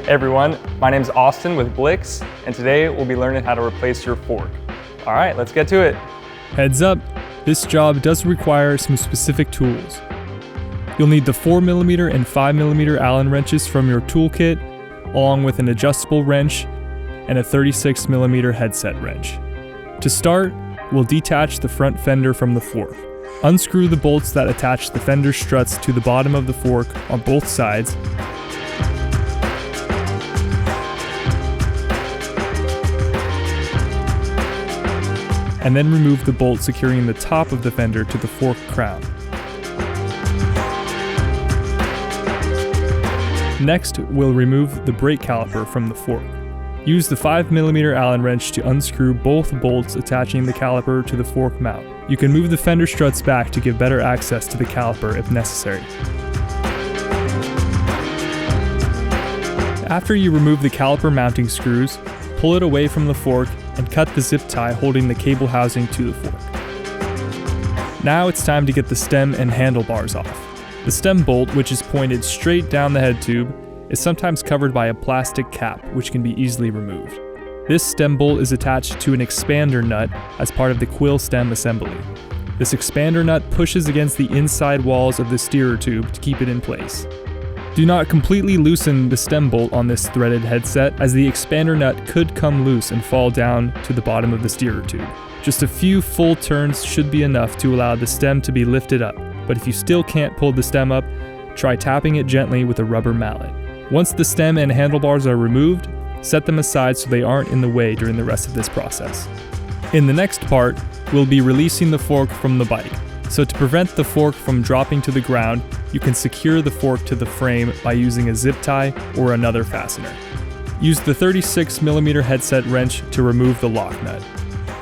Hey everyone, my name is Austin with Blix, and today we'll be learning how to replace your fork. All right, let's get to it. Heads up, this job does require some specific tools. You'll need the 4mm and 5mm Allen wrenches from your toolkit, along with an adjustable wrench and a 36mm headset wrench. To start, we'll detach the front fender from the fork. Unscrew the bolts that attach the fender struts to the bottom of the fork on both sides. And then remove the bolt securing the top of the fender to the fork crown. Next, we'll remove the brake caliper from the fork. Use the 5mm Allen wrench to unscrew both bolts attaching the caliper to the fork mount. You can move the fender struts back to give better access to the caliper if necessary. After you remove the caliper mounting screws, pull it away from the fork and cut the zip tie holding the cable housing to the fork. Now it's time to get the stem and handlebars off. The stem bolt, which is pointed straight down the head tube, is sometimes covered by a plastic cap, which can be easily removed. This stem bolt is attached to an expander nut as part of the quill stem assembly. This expander nut pushes against the inside walls of the steerer tube to keep it in place. Do not completely loosen the stem bolt on this threaded headset, as the expander nut could come loose and fall down to the bottom of the steerer tube. Just a few full turns should be enough to allow the stem to be lifted up, but if you still can't pull the stem up, try tapping it gently with a rubber mallet. Once the stem and handlebars are removed, set them aside so they aren't in the way during the rest of this process. In the next part, we'll be releasing the fork from the bike. So to prevent the fork from dropping to the ground, you can secure the fork to the frame by using a zip tie or another fastener. Use the 36mm headset wrench to remove the lock nut.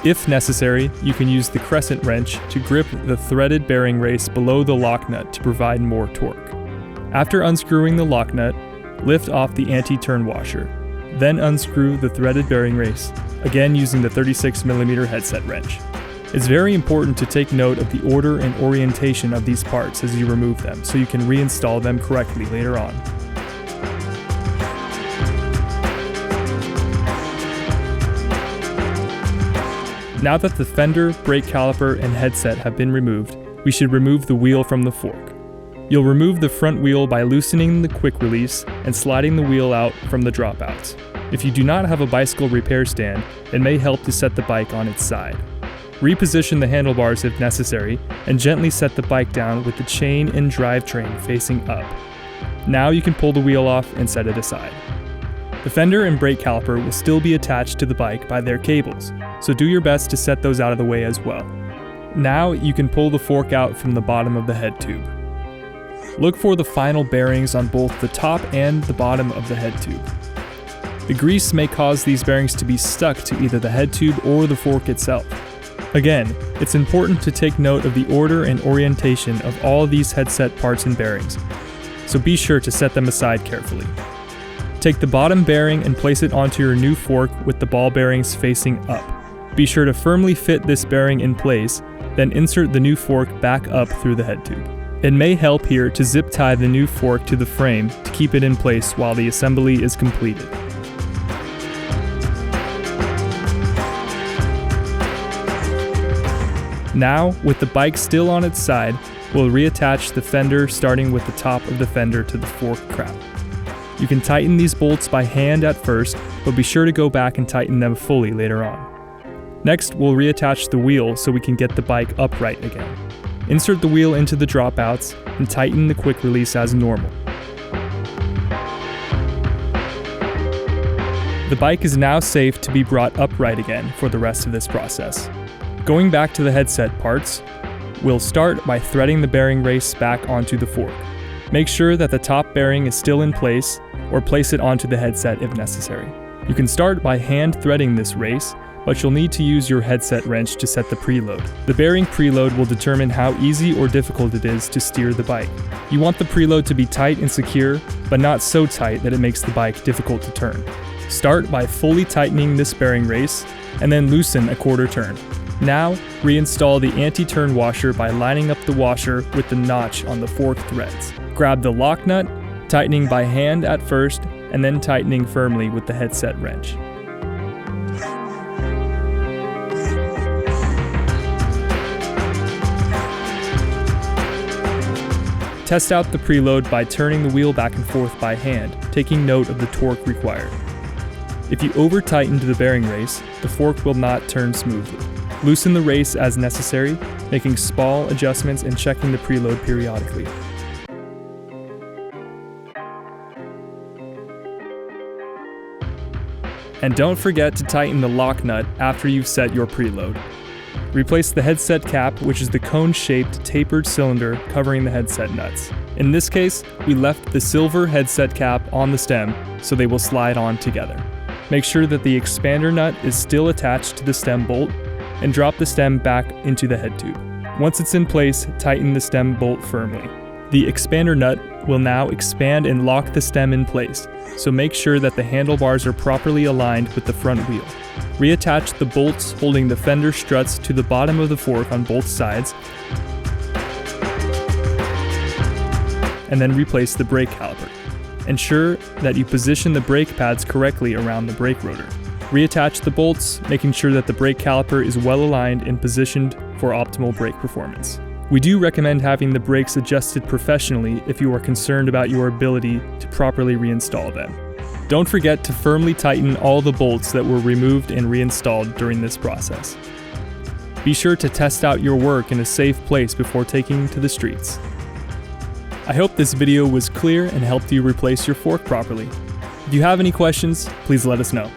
If necessary, you can use the crescent wrench to grip the threaded bearing race below the lock nut to provide more torque. After unscrewing the lock nut, lift off the anti-turn washer. Then unscrew the threaded bearing race, again using the 36mm headset wrench. It's very important to take note of the order and orientation of these parts as you remove them, so you can reinstall them correctly later on. Now that the fender, brake caliper, and headset have been removed, we should remove the wheel from the fork. You'll remove the front wheel by loosening the quick release and sliding the wheel out from the dropouts. If you do not have a bicycle repair stand, it may help to set the bike on its side. Reposition the handlebars if necessary, and gently set the bike down with the chain and drivetrain facing up. Now you can pull the wheel off and set it aside. The fender and brake caliper will still be attached to the bike by their cables, so do your best to set those out of the way as well. Now you can pull the fork out from the bottom of the head tube. Look for the final bearings on both the top and the bottom of the head tube. The grease may cause these bearings to be stuck to either the head tube or the fork itself. Again, it's important to take note of the order and orientation of all these headset parts and bearings, so be sure to set them aside carefully. Take the bottom bearing and place it onto your new fork with the ball bearings facing up. Be sure to firmly fit this bearing in place, then insert the new fork back up through the head tube. It may help here to zip tie the new fork to the frame to keep it in place while the assembly is completed. Now, with the bike still on its side, we'll reattach the fender starting with the top of the fender to the fork crown. You can tighten these bolts by hand at first, but be sure to go back and tighten them fully later on. Next, we'll reattach the wheel so we can get the bike upright again. Insert the wheel into the dropouts and tighten the quick release as normal. The bike is now safe to be brought upright again for the rest of this process. Going back to the headset parts, we'll start by threading the bearing race back onto the fork. Make sure that the top bearing is still in place, or place it onto the headset if necessary. You can start by hand threading this race, but you'll need to use your headset wrench to set the preload. The bearing preload will determine how easy or difficult it is to steer the bike. You want the preload to be tight and secure, but not so tight that it makes the bike difficult to turn. Start by fully tightening this bearing race, and then loosen a quarter turn. Now, reinstall the anti-turn washer by lining up the washer with the notch on the fork threads. Grab the lock nut, tightening by hand at first, and then tightening firmly with the headset wrench. Test out the preload by turning the wheel back and forth by hand, taking note of the torque required. If you over-tightened the bearing race, the fork will not turn smoothly. Loosen the race as necessary, making small adjustments and checking the preload periodically. And don't forget to tighten the lock nut after you've set your preload. Replace the headset cap, which is the cone-shaped tapered cylinder covering the headset nuts. In this case, we left the silver headset cap on the stem, so they will slide on together. Make sure that the expander nut is still attached to the stem bolt, and drop the stem back into the head tube. Once it's in place, tighten the stem bolt firmly. The expander nut will now expand and lock the stem in place, so make sure that the handlebars are properly aligned with the front wheel. Reattach the bolts holding the fender struts to the bottom of the fork on both sides, and then replace the brake caliper. Ensure that you position the brake pads correctly around the brake rotor. Reattach the bolts, making sure that the brake caliper is well aligned and positioned for optimal brake performance. We do recommend having the brakes adjusted professionally if you are concerned about your ability to properly reinstall them. Don't forget to firmly tighten all the bolts that were removed and reinstalled during this process. Be sure to test out your work in a safe place before taking to the streets. I hope this video was clear and helped you replace your fork properly. If you have any questions, please let us know.